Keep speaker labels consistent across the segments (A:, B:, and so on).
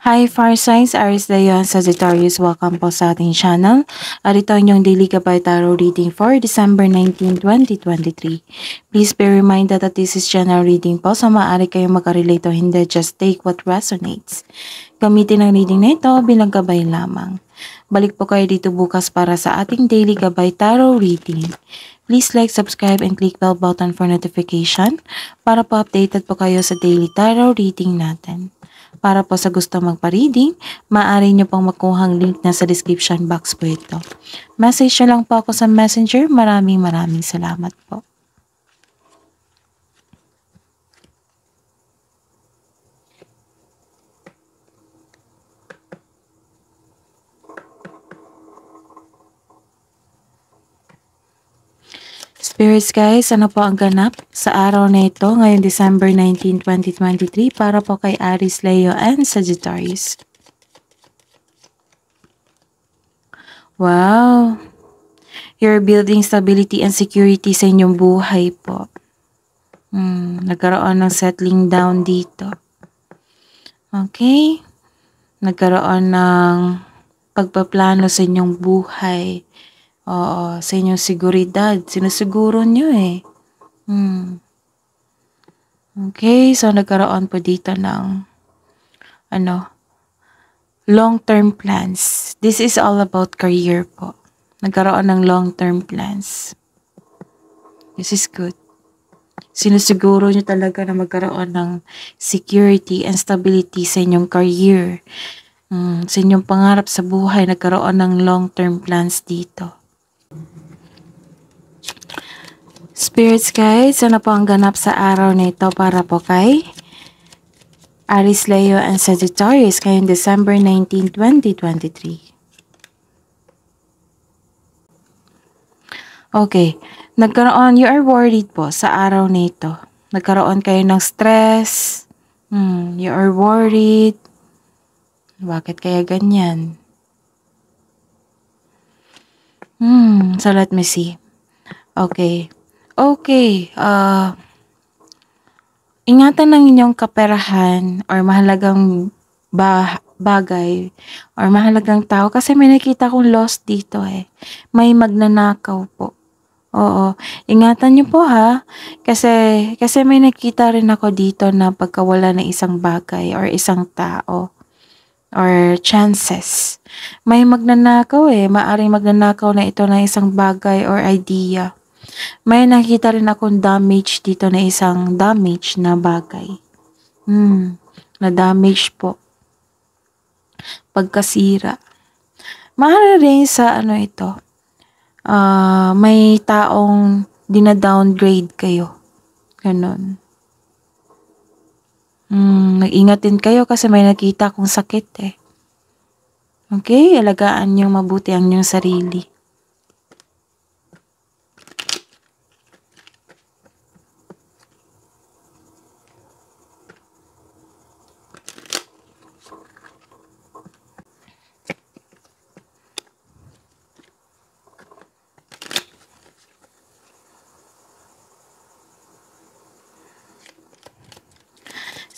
A: Hi Far Signs, Aries Dayan, Sagittarius. Welcome po sa ating channel. At ito ang inyong daily gabay tarot reading for December 19, 2023. Please be reminded that this is general reading po, so maaari kayong makarelate o hindi. Just take what resonates. Gamitin ang reading na ito bilang gabay lamang. Balik po kayo dito bukas para sa ating daily gabay tarot reading. Please like, subscribe, and click bell button for notification para po updated po kayo sa daily tarot reading natin. Para po sa gusto magpa-reading, maaari nyo pong makuhang link na sa description box po ito. Message nyo lang po ako sa Messenger. Maraming salamat po. Spirits guys, ano po ang ganap sa araw na ito ngayong December 19, 2023 para po kay Aries, Leo, and Sagittarius? Wow! You're building stability and security sa inyong buhay po. Nagkaroon ng settling down dito. Okay? Nagkaroon ng pagpaplano sa inyong buhay. Oo, sa inyong seguridad. Sinusiguro nyo eh. Okay, so nagkaroon po dito ng long-term plans. This is all about career po. Nagkaroon ng long-term plans. This is good. Sinusiguro nyo talaga na magkaroon ng security and stability sa inyong career. Sa inyong pangarap sa buhay, nagkaroon ng long-term plans dito. Spirits guys, ano po ang ganap sa araw na ito para po kay Aries, Leo, and Sagittarius ngayong December 19, 2023? Okay, you are worried po sa araw na ito. Nagkaroon kayo ng stress. You are worried. Bakit kaya ganyan? So let me see. Okay. Ingatan ng inyong kaperahan or mahalagang bagay or mahalagang tao kasi may nakita kong lost dito eh. May magnanakaw po. Oo. Ingatan niyo po ha. Kasi may nakita rin ako dito na pagkawala ng isang bagay or isang tao or chances. May magnanakaw eh. Maaring magnanakaw na ito ng isang bagay or idea. May nakita rin akong damage dito na isang damage na bagay. Na damage po. Pagkasira. Maaari rin sa ito. May taong dina-downgrade kayo. Ganon. Nag-ingat din kayo kasi may nakita kong sakit eh. Okay? Alagaan nyo mabuti ang inyong sarili.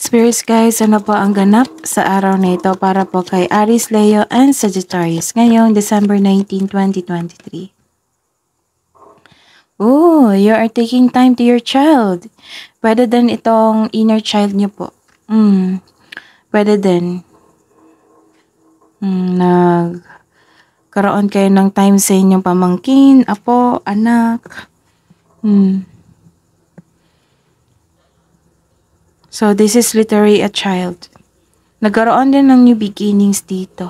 A: Spirits guys, ano po ang ganap sa araw na ito para po kay Aries, Leo, and Sagittarius ngayong December 19, 2023? Oh, you are taking time to your child. Pwede din itong inner child niyo po. Pwede din. Nagkaroon kayo ng time sa inyong pamangkin, apo, anak. So, this is literally a child. Nagkaroon din ng new beginnings dito.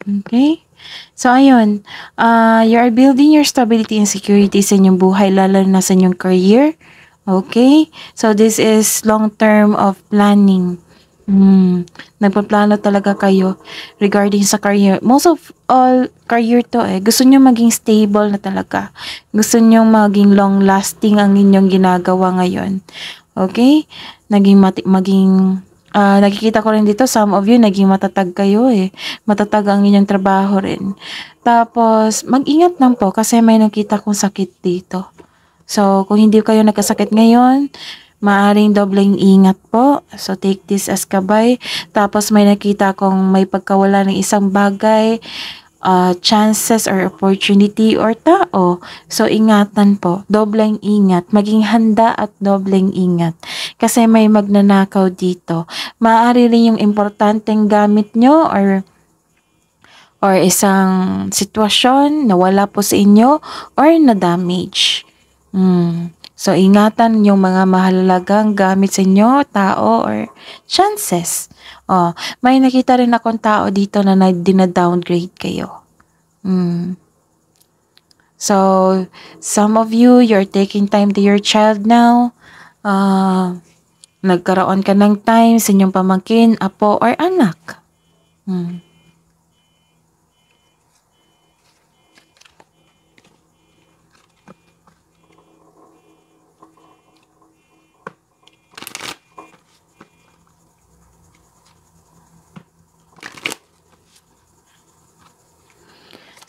A: Okay? So, ayun. You are building your stability and security sa inyong buhay, lalo na sa inyong career. Okay? So, this is long-term of planning. Nagpaplano talaga kayo regarding sa career. Most of all, career to eh. Gusto nyo maging stable na talaga. Gusto nyo maging long-lasting ang inyong ginagawa ngayon. Okay? Nakikita ko rin dito, some of you, naging matatag kayo eh. Matatag ang inyong trabaho rin. Tapos, mag-ingat lang po kasi may nakita kong sakit dito. So, kung hindi kayo nagkasakit ngayon, Maaring dobleng ingat po. So, take this as gabay. Tapos, may nakita kong may pagkawala ng isang bagay, chances or opportunity or tao. So, ingatan po. Dobleng ingat. Maging handa at dobleng ingat. Kasi may magnanakaw dito. Maaari rin yung importanteng gamit nyo or isang sitwasyon na wala po sa inyo or na-damage. So, ingatan yung mga mahalagang gamit sa inyo, tao, or chances. May nakita rin akong tao dito na dina-downgrade kayo. So, some of you, you're taking time to your child now. Nagkaroon ka ng time sa inyong pamangkin, apo, or anak.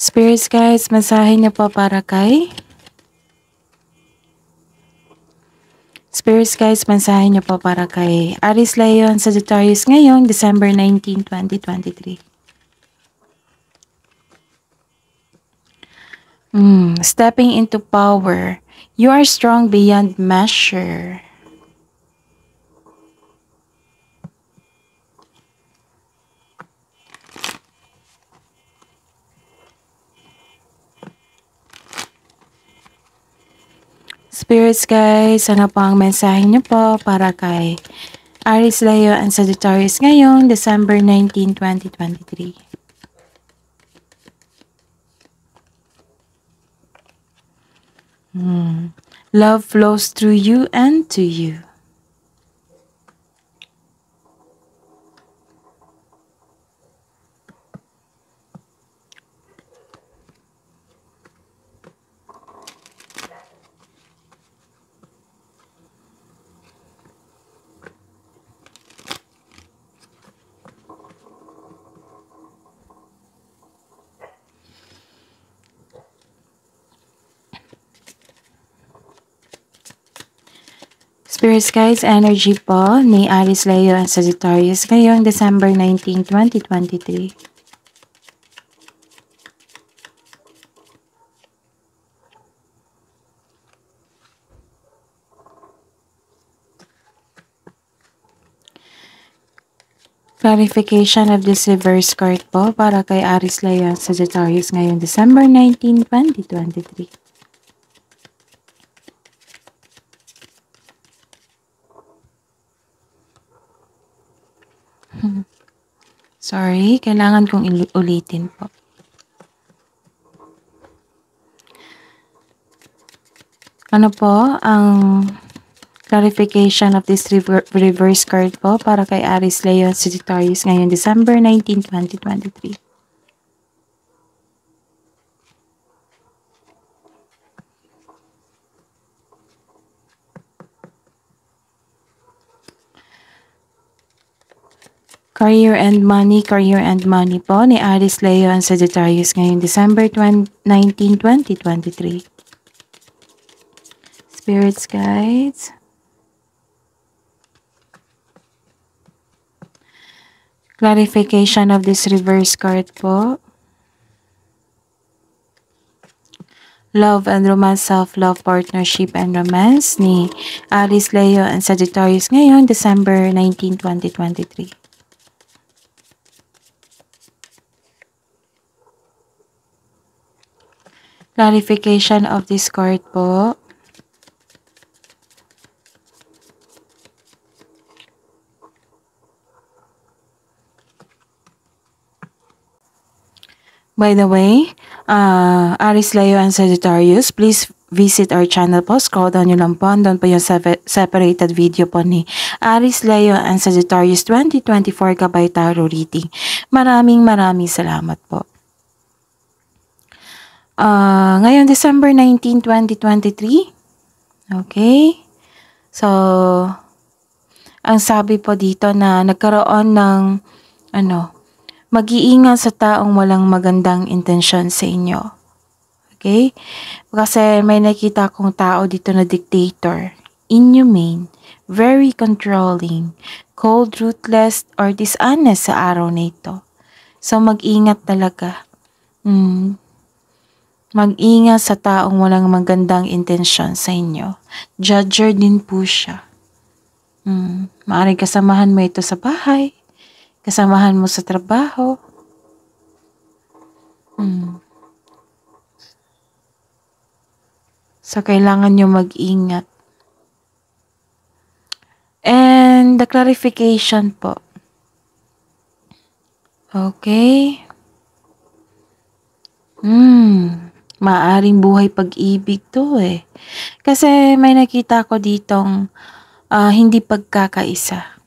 A: Spirits guys, mensahe niyo po para kay Spirits guys, mensahe niyo po para kay Aries, Leo, and Sagittarius ngayong December 19, 2023. Stepping into power. You are strong beyond measure. Spirits guys, ano po ang mensahe niyo po para kay Aries, Leo, and Sagittarius ngayong December 19, 2023. Love flows through you and to you. Spirits guys, energy po ni Aries, Leo, and Sagittarius ngayong December 19, 2023. Clarification of this reverse card po para kay Aries, Leo, and Sagittarius ngayong December 19, 2023. Sorry, kailangan kong ulitin po. Ano po ang clarification of this reverse card po para kay Aries, Leo, and Sagittarius ngayong December 19, 2023? Career and money po ni Aries, Leo, and Sagittarius ngayong December 19, 2023. Spirits guides. Clarification of this reverse card po. Love and romance, self-love, partnership, and romance ni Aries, Leo, and Sagittarius ngayong December 19, 2023. Clarification of this card po. By the way, Aries, Leo, and Sagittarius, please visit our channel po. Scroll down nyo lang po. Doon po yung separated video po ni Aries, Leo, and Sagittarius 2024 Gabay Tarot Reading. Maraming salamat po. Ngayon, December 19, 2023. Okay. So, ang sabi po dito na nagkaroon ng, mag-iingat sa taong walang magandang intensyon sa inyo. Okay? Kasi may nakita akong tao dito na dictator, inhumane, very controlling, cold, ruthless, or dishonest sa araw na ito. So mag-ingat talaga. Mag-ingat sa taong walang magandang intensyon sa inyo. Judger din po siya. Maaaring kasamahan mo ito sa bahay, kasamahan mo sa trabaho. So, kailangan nyo mag-ingat. And the clarification po. Okay. Maaring buhay pag-ibig to eh. Kasi may nakita ko ditong hindi pagkakaisa.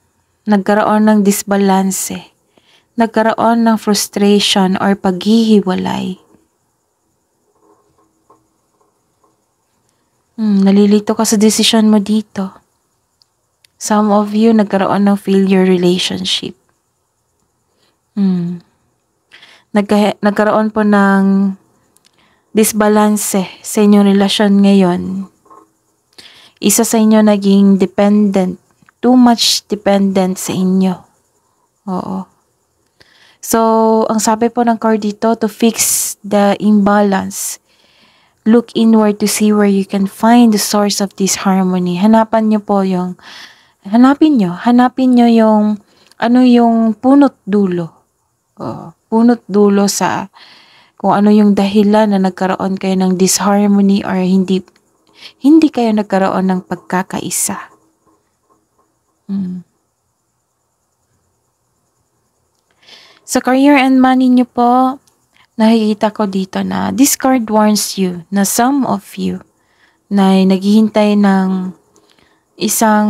A: Nagkaroon ng disbalance. Nagkaroon ng frustration or paghihiwalay. Nalilito ka sa desisyon mo dito. Some of you nagkaroon ng failure relationship. Nagkaroon po ng disbalance sa inyong relasyon ngayon. Isa sa inyo naging dependent. Too much dependent sa inyo. Oo. So, ang sabi po ng card dito, to fix the imbalance, look inward to see where you can find the source of this harmony. Hanapin nyo yung yung punot dulo. Punot dulo sa kung ano yung dahilan na nagkaroon kayo ng disharmony or hindi kayo nagkaroon ng pagkakaisa. Sa career and money nyo po, nakikita ko dito na this card warns you na some of you na naghihintay ng isang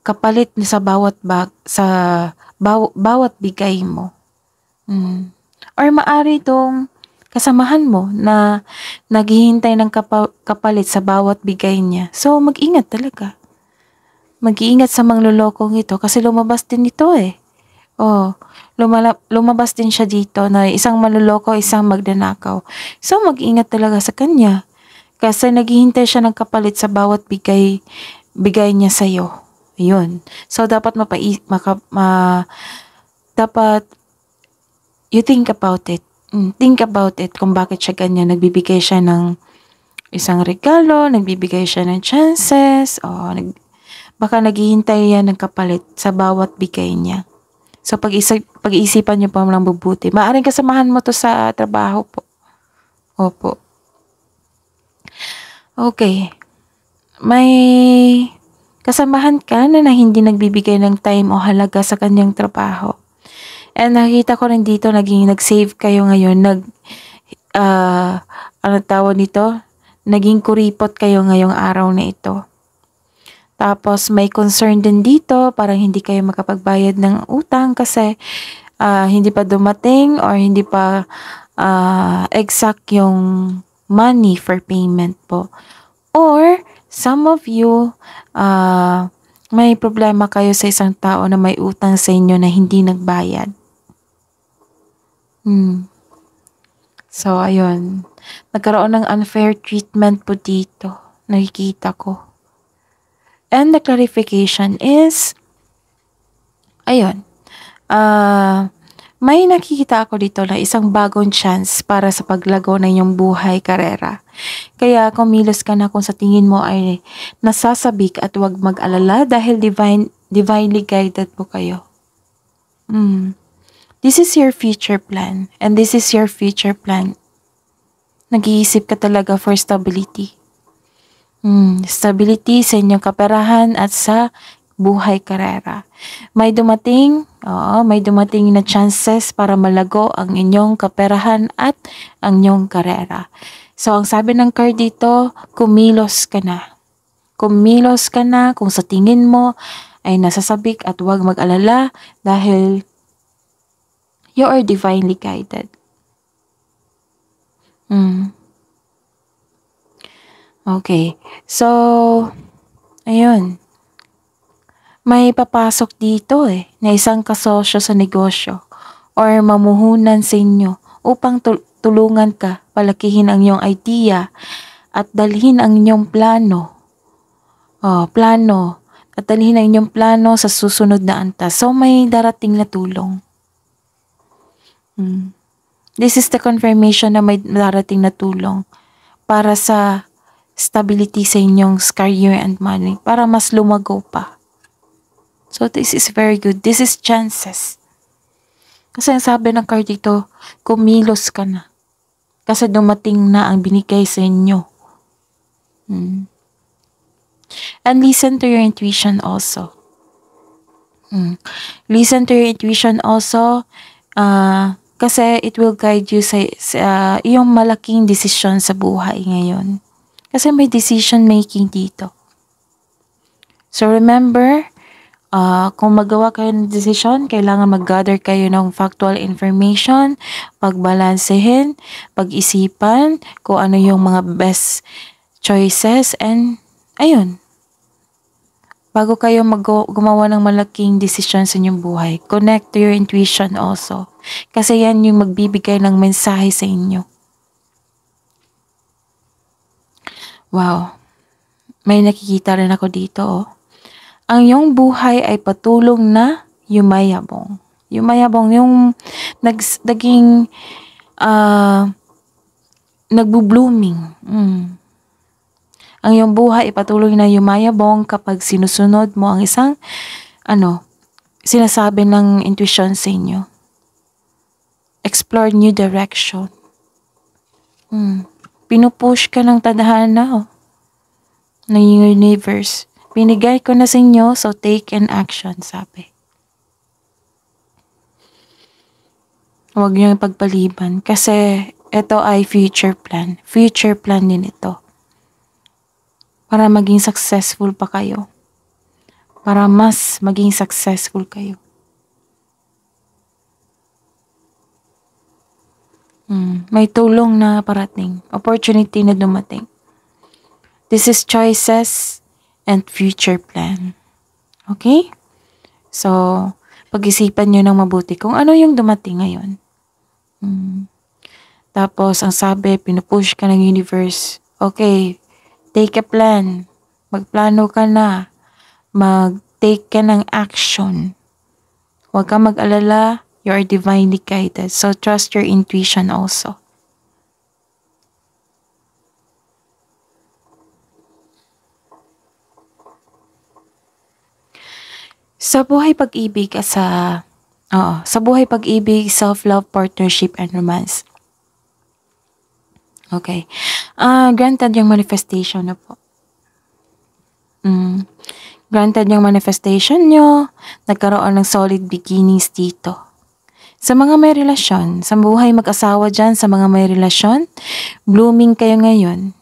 A: kapalit na sa bawat bigay mo. Or maari itong kasamahan mo na naghihintay ng kapalit sa bawat bigay niya. So, mag-ingat talaga. Mag-iingat sa manglolokong ito kasi lumabas din ito eh. Lumabas din siya dito na isang manloloko, isang magnanakaw. So, mag-ingat talaga sa kanya. Kasi naghihintay siya ng kapalit sa bawat bigay niya sa'yo. Yun. So, dapat dapat you think about it. Think about it kung bakit siya ganyan. Nagbibigay siya ng isang regalo, nagbibigay siya ng chances, baka naghihintay yan ng kapalit sa bawat bigay niya. So, pag-iisipan niyo po lang mabuti. Maaaring kasamahan mo to sa trabaho po. Opo. Okay. May kasamahan ka na hindi nagbibigay ng time o halaga sa kanyang trabaho. And nakita ko rin dito, nag-save kayo ngayon. Naging kuripot kayo ngayong araw na ito. Tapos may concern din dito, parang hindi kayo makapagbayad ng utang kasi hindi pa dumating or hindi pa exact yung money for payment po. Or some of you, may problema kayo sa isang tao na may utang sa inyo na hindi nagbayad. So, ayun. Nagkaroon ng unfair treatment po dito. Nakikita ko. And the clarification is, may nakikita ako dito na isang bagong chance para sa paglago ng iyong buhay, karera. Kaya kumilos ka na kung sa tingin mo ay nasasabik at huwag mag-alala dahil divinely guided po kayo. This is your future plan and this is your future plan. Nag-iisip ka talaga for stability. Stability sa inyong kaperahan at sa buhay, karera. May dumating na chances para malago ang inyong kaperahan at ang inyong karera. So, ang sabi ng card dito, kumilos ka na. Kumilos ka na kung sa tingin mo ay nasasabik at huwag mag-alala dahil you are divinely guided. Okay. So, ayun. May papasok dito na isang kasosyo sa negosyo or mamuhunan sa inyo upang tulungan ka, palakihin ang iyong idea at dalhin ang inyong plano At dalhin ang inyong plano sa susunod na antas. So may darating na tulong. This is the confirmation na may darating na tulong para sa stability sa inyong career and money, para mas lumago pa. So this is very good. This is chances. Kasi ang sabi ng card dito, kumilos ka na. Kasi dumating na ang binigay sa inyo. And listen to your intuition also. Listen to your intuition also. Kasi it will guide you sa iyong malaking desisyon sa buhay ngayon. Kasi may decision making dito. So remember, kung magawa kayo ng decision, kailangan mag-gather kayo ng factual information, pagbalansehin, pag-isipan, kung ano yung mga best choices, and ayun. Bago kayo gumawa ng malaking desisyon sa inyong buhay, connect to your intuition also. Kasi yan yung magbibigay ng mensahe sa inyo. Wow. May nakikita rin ako dito, oh. Ang iyong buhay ay patulong na yumayabong. Yumayabong, yung naging nagbo-blooming. Ang iyong buhay ay patuloy na yumayabong kapag sinusunod mo ang isang sinasabi ng intuition sa inyo. Explore new direction. Pinupush ka ng tadhana ng universe. Binigay ko na sa inyo, so take an action, sabi. Huwag niyo pagpaliban kasi ito ay future plan. Future plan din ito. Para maging successful pa kayo. Para mas maging successful kayo. May tulong na parating. Opportunity na dumating. This is choices and future plan. Okay? So, pag-isipan nyo ng mabuti kung ano yung dumating ngayon. Tapos, ang sabi, pinupush ka ng universe. Okay, take a plan. Magplano ka na. Mag-take ka ng action. Huwag kang mag-alala. You are divinely guided. So, trust your intuition also. Sa buhay pag-ibig sa buhay pag-ibig, self-love, partnership, and romance. Okay. Granted yung manifestation na po. Granted yung manifestation nyo, nagkaroon ng solid beginnings dito. Sa mga may relasyon, sa buhay mag-asawa dyan, sa mga may relasyon, blooming kayo ngayon.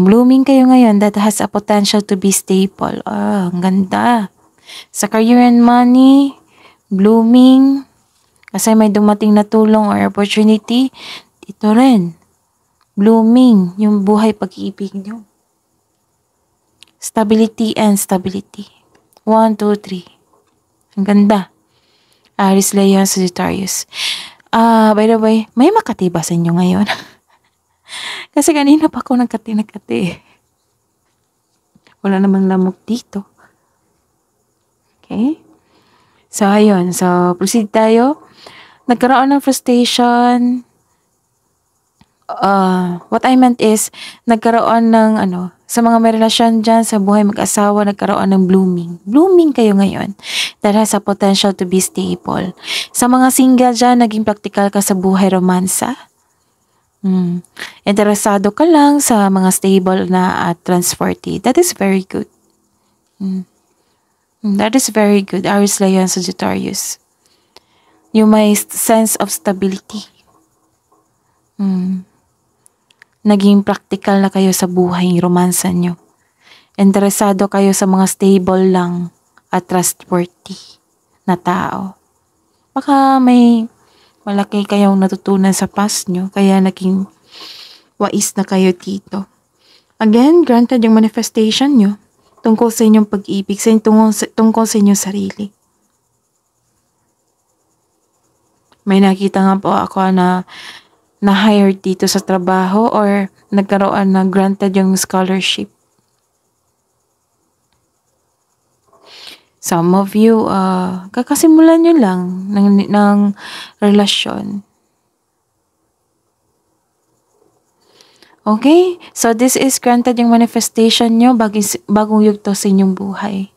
A: Blooming kayo ngayon that has a potential to be stable. Ang ganda. Sa career and money, blooming, kasi may dumating na tulong or opportunity, ito rin. Blooming, yung buhay pag-ibig nyo. Stability and stability. 1, 2, 3. Ang ganda. Aries, Leo, Sagittarius. By the way, may Makati ba sa inyo ngayon? Kasi kanina pa ako nagkati. Wala namang lamok dito. Okay? So, ayun. So, proceed tayo. Nagkaroon ng frustration. What I meant is, nagkaroon ng sa mga may relasyon dyan, sa buhay mag-asawa, nagkaroon ng blooming. Blooming kayo ngayon. That has a potential to be stable. Sa mga single dyan, naging practical ka sa buhay romansa. Interesado ka lang sa mga stable na at trustworthy. That is very good. That is very good. Aries, Leo, and Sagittarius. You may sense of stability. Naging practical na kayo sa buhay, romansa nyo. Interesado kayo sa mga stable lang at trustworthy na tao. Baka may malaki kayong natutunan sa past nyo, kaya naging wais na kayo dito. Again, granted yung manifestation nyo tungkol sa inyong pag-ibig, tungkol sa inyong sarili. May nakita nga po ako na hired dito sa trabaho or nagkaroon na granted yung scholarship. Some of you, kakasimulan nyo lang ng relasyon. Okay? So, this is granted yung manifestation nyo bagong yugto sa inyong buhay.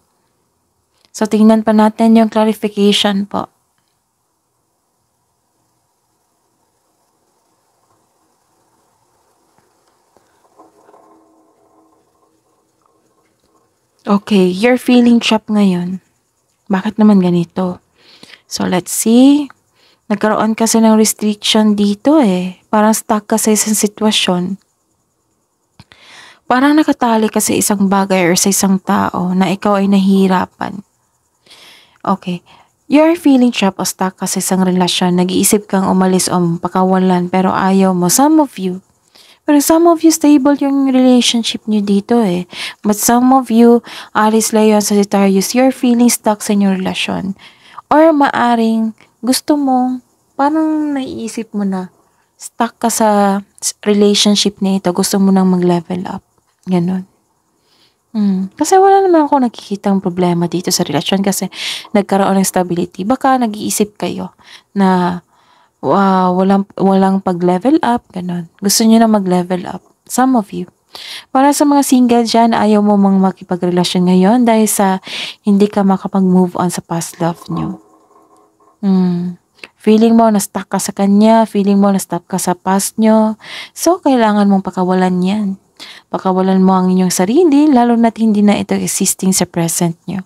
A: So, tingnan pa natin yung clarification po. Okay, you're feeling trapped ngayon. Bakit naman ganito? So, let's see. Nagkaroon kasi ng restriction dito eh. Parang stuck ka sa isang sitwasyon. Parang nakatali ka sa isang bagay or sa isang tao na ikaw ay nahihirapan. Okay. You're feeling trapped o stuck ka sa isang relasyon. Nag-iisip kang umalis o pakawalan pero ayaw mo. Some of you. Pero some of you, stable yung relationship nyo dito eh. But some of you, Aries, Leo, Sagittarius, you're feeling stuck sa inyong relasyon. Or maaring gusto mo, parang naiisip mo na, stuck ka sa relationship na ito, gusto mo nang mag-level up. Ganon. Kasi wala naman ako nakikitang problema dito sa relasyon kasi nagkaroon ng stability. Baka nag-iisip kayo na walang pag-level up, ganon. Gusto niyo na mag-level up. Some of you. Para sa mga single dyan, ayaw mo mang makipagrelasyon ngayon dahil sa hindi ka makapag-move on sa past love nyo. Feeling mo na-stuck ka sa kanya, feeling mo na-stuck ka sa past nyo. So, kailangan mong pakawalan yan. Pakawalan mo ang inyong sarili, lalo na't hindi na ito existing sa present nyo.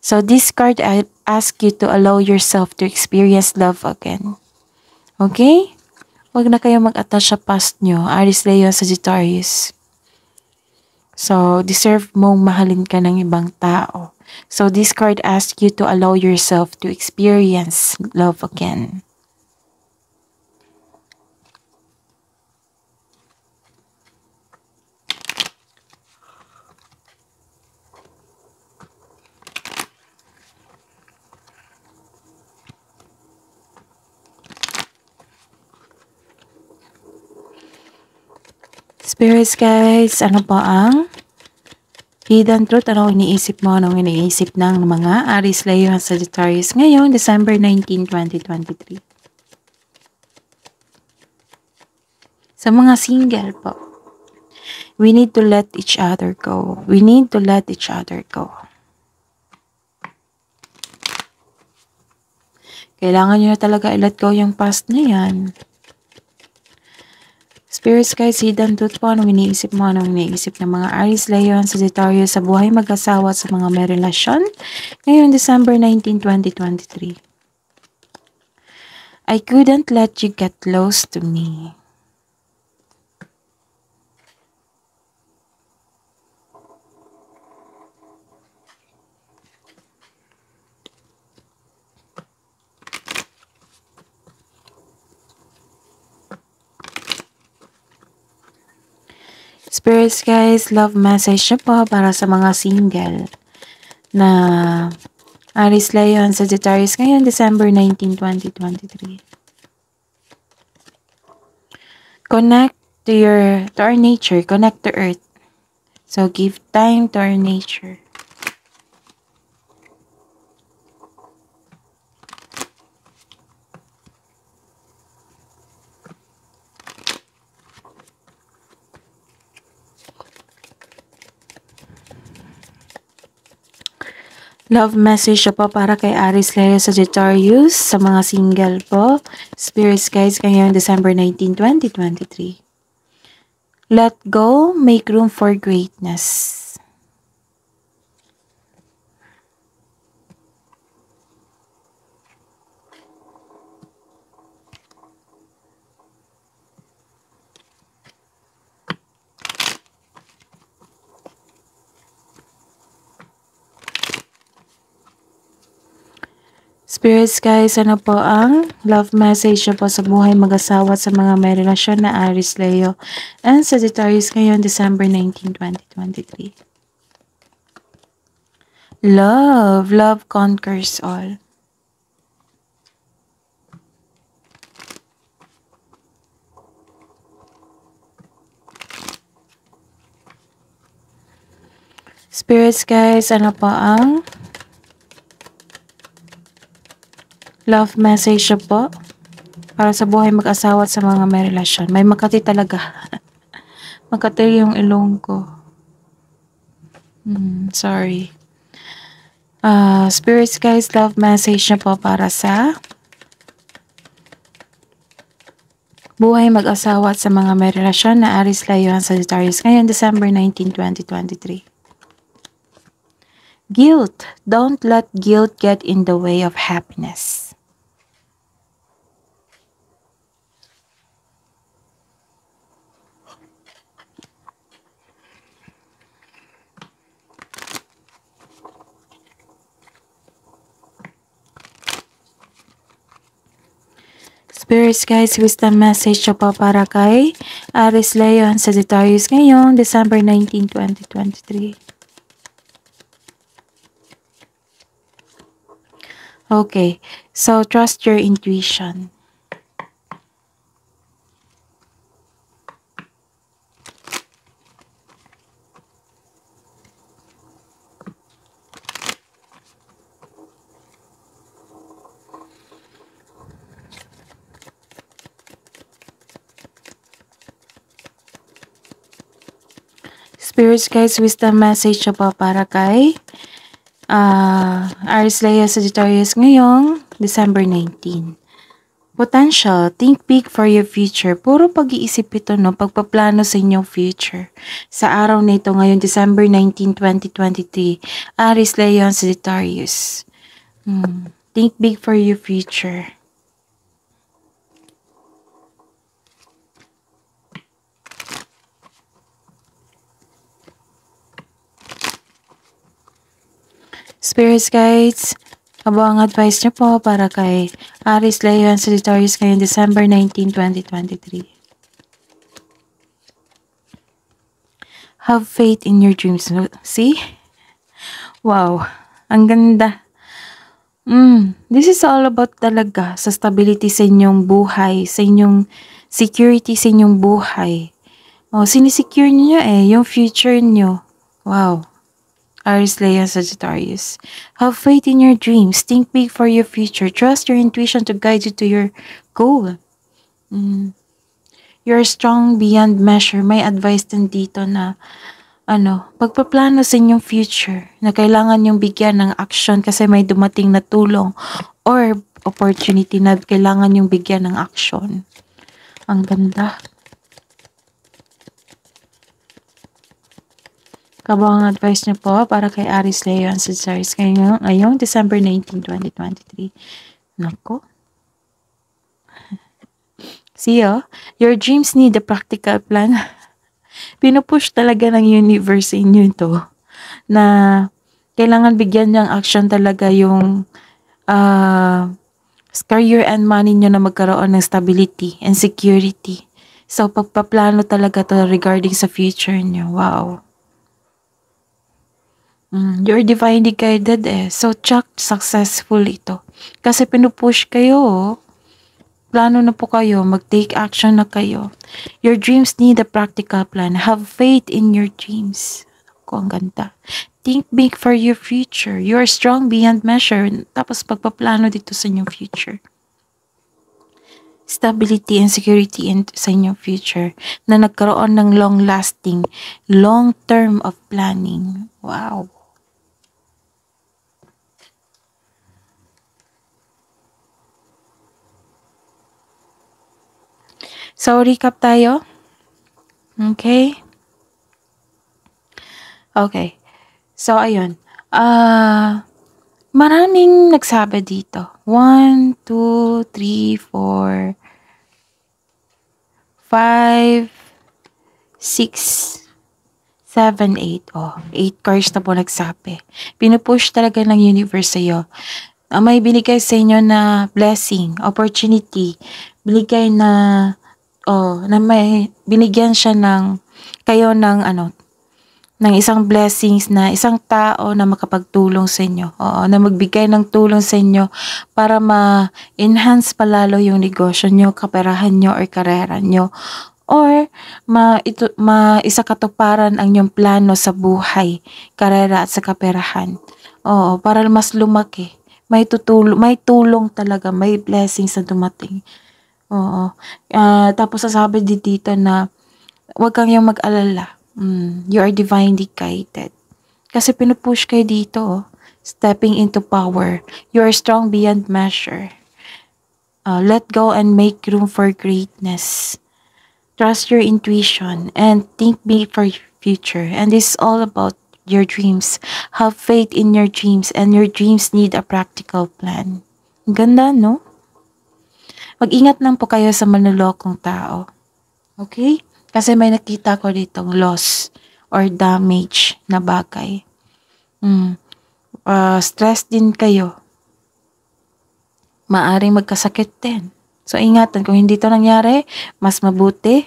A: So, this card asks you to allow yourself to experience love again. Okay? Huwag na kayo mag-attach sa past nyo. Aries, Leo, Sagittarius. So, deserve mong mahalin ka ng ibang tao. So, this card asks you to allow yourself to experience love again. Spirits guys, ano pa ang hidden truth? Ano iniisip mo? Anong iniisip ng mga Aries, Leo, at Sagittarius ngayon, December 19, 2023? Sa mga single po, we need to let each other go. We need to let each other go. Kailangan nyo na talaga i-let go yung past na yan. Spirits guys, hidden truth po, anong iniisip mo, anong iniisip ng mga Aries, Leo, Sagittarius sa buhay mag-asawa at sa mga may relasyon ngayon December 19, 2023. I couldn't let you get close to me. Spirits guys, love message na po para sa mga single na Aries, Leo, and Sagittarius ngayon December 19, 2023. Connect to our nature, connect to earth. So give time to our nature. Love message po para kay Aries, Leo, Sagittarius sa mga single po. Spirits guys, ngayong December 19, 2023. Let go, make room for greatness. Spirits guys, ano po ang love message po sa buhay mag-asawa at sa mga may relasyon na Aries, Leo, and Sagittarius ngayon December 19, 2023. Love conquers all. Spirits guys, ano po ang Love message siya po. Para sa buhay mag-asawa at sa mga may relasyon. May Makati talaga. Makati yung ilong ko. Sorry. Spirits guys, love message na po para sa buhay mag-asawa at sa mga may relasyon na Aries, Leo, and Sagittarius ngayon December 19, 2023. Guilt. Don't let guilt get in the way of happiness. Spirits guys, wisdom message po para kay Aries, Leo, and Sagittarius ngayong December 19, 2023. Okay, so trust your intuition. Spirits guys, wisdom message po para kay Aries, Leo, Sagittarius ngayong December 19. Potential, think big for your future. Puro pag-iisip ito, no? Pagpaplano sa inyong future. Sa araw na ito, ngayon December 19, 2023, Aries, Leo, Sagittarius. Think big for your future. Spirits guides, ang advice niyo po para kay Aries, Leo, and Sagittarius ngayong December 19, 2023. Have faith in your dreams. See? Wow. Ang ganda. This is all about talaga sa stability sa inyong buhay, sa inyong security sa inyong buhay. Sinisecure niyo yung future niyo. Wow. Aries, Leo, Sagittarius. Have faith in your dreams. Think big for your future. Trust your intuition to guide you to your goal. You're strong beyond measure. May advice din dito na pagpaplano sa inyong future na kailangan yung bigyan ng action kasi may dumating na tulong or opportunity na kailangan yung bigyan ng action. Ang ganda. Ang advice niyo po para kay Aries, Leo, and Sagittarius ngayong December 19, 2023. Nako. See, your dreams need a practical plan. Pinupush talaga ng universe sa inyo ito na kailangan bigyan niyang action talaga yung career and money niyo na magkaroon ng stability and security. So, pagpaplano talaga to regarding sa future niyo. Wow. You're divinely guided So, check successful ito. Kasi pinupush kayo, plano na po kayo, mag-take action na kayo. Your dreams need a practical plan. Have faith in your dreams. Ako, ang ganda. Think big for your future. You're strong beyond measure. Tapos pagpaplano dito sa inyong future. Stability and security sa inyong future na nagkaroon ng long-lasting, long-term of planning. Wow. So, recap tayo. Okay. Okay. So, ayun. Maraming nagsabi dito. 1, 2, 3, 4, 5, 6, 7, 8. 8 cards na po nagsabi. Pinupush talaga ng universe sa'yo. May binigay sa inyo na blessing, opportunity. Binigay na may binigyan siya kayo ng isang blessings na isang tao na makapagtulong sa inyo. Na magbigay ng tulong sa inyo para ma-enhance palalo yung negosyo nyo, kaperahan nyo, or karera nyo. Or maisakatuparan ang inyong plano sa buhay, karera at sa kaperahan. Para mas lumaki. may tulong talaga, may blessings na dumating. Oo. Tapos sasabi din dito na huwag kang yung mag-alala. You are divinely guided. Kasi pinupush kayo dito, oh. Stepping into power. You are strong beyond measure. Let go and make room for greatness. Trust your intuition and think big for your future. And this is all about your dreams. Have faith in your dreams, and your dreams need a practical plan. Ang ganda, no? Mag-ingat lang po kayo sa manlolokong tao. Okay? Kasi may nakita ko ditong loss or damage na bagay. Stress din kayo. Maaring magkasakit din. So, ingatan. Kung hindi ito nangyari, mas mabuti.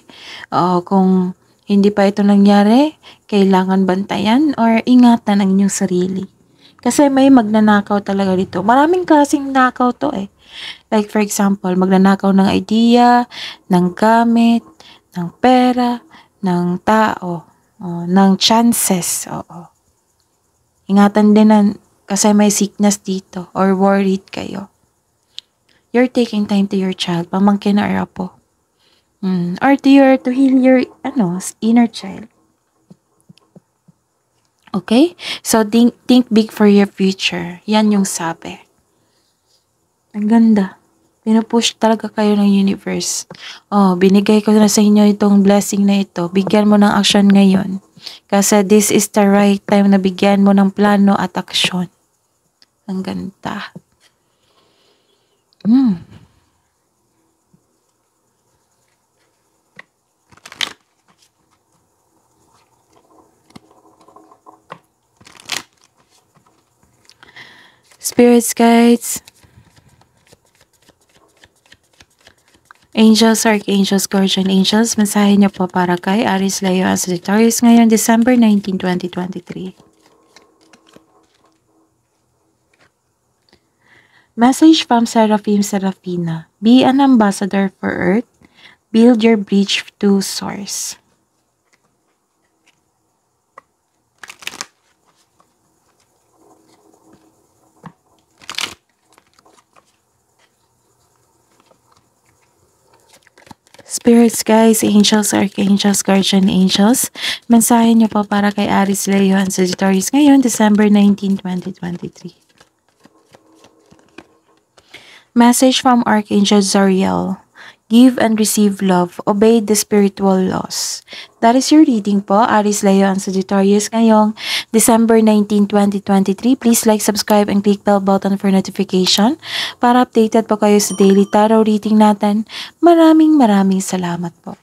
A: Kung hindi pa ito nangyari, kailangan bantayan or ingatan ang inyong sarili. Kasi may magnanakaw talaga dito. Maraming klaseng nakaw to eh. Like for example, magnanakaw ng idea, ng gamit, ng pera, ng tao, ng chances. Ingatan din kasi may sickness dito or worried kayo. You're taking time to your child, pamangkin or apo. Or to heal your inner child. Okay? So, think big for your future. Yan yung sabi. Ang ganda. Pinupush talaga kayo ng universe. Binigay ko na sa inyo itong blessing na ito. Bigyan mo ng action ngayon. Kasi this is the right time na bigyan mo ng plano at aksyon. Ang ganda. Spirits, guides, angels, archangels, guardian angels, mensahe niyo po para kay Aries, Leo, and Sagittarius ngayon, December 19, 2023. Message from Seraphim Seraphina. Be an ambassador for Earth. Build your bridge to Source. Spirits, guys, angels, archangels, guardian angels, mensahe niyo po para kay Aries, Leo, and Sagittarius ngayon, December 19, 2023. Message from Archangel Zariel. Give and receive love. Obey the spiritual laws. That is your reading po, Aries, Leo, and Sagittarius ngayong December 19, 2023. Please like, subscribe, and click bell button for notification para updated po kayo sa daily tarot reading natin. Maraming salamat po.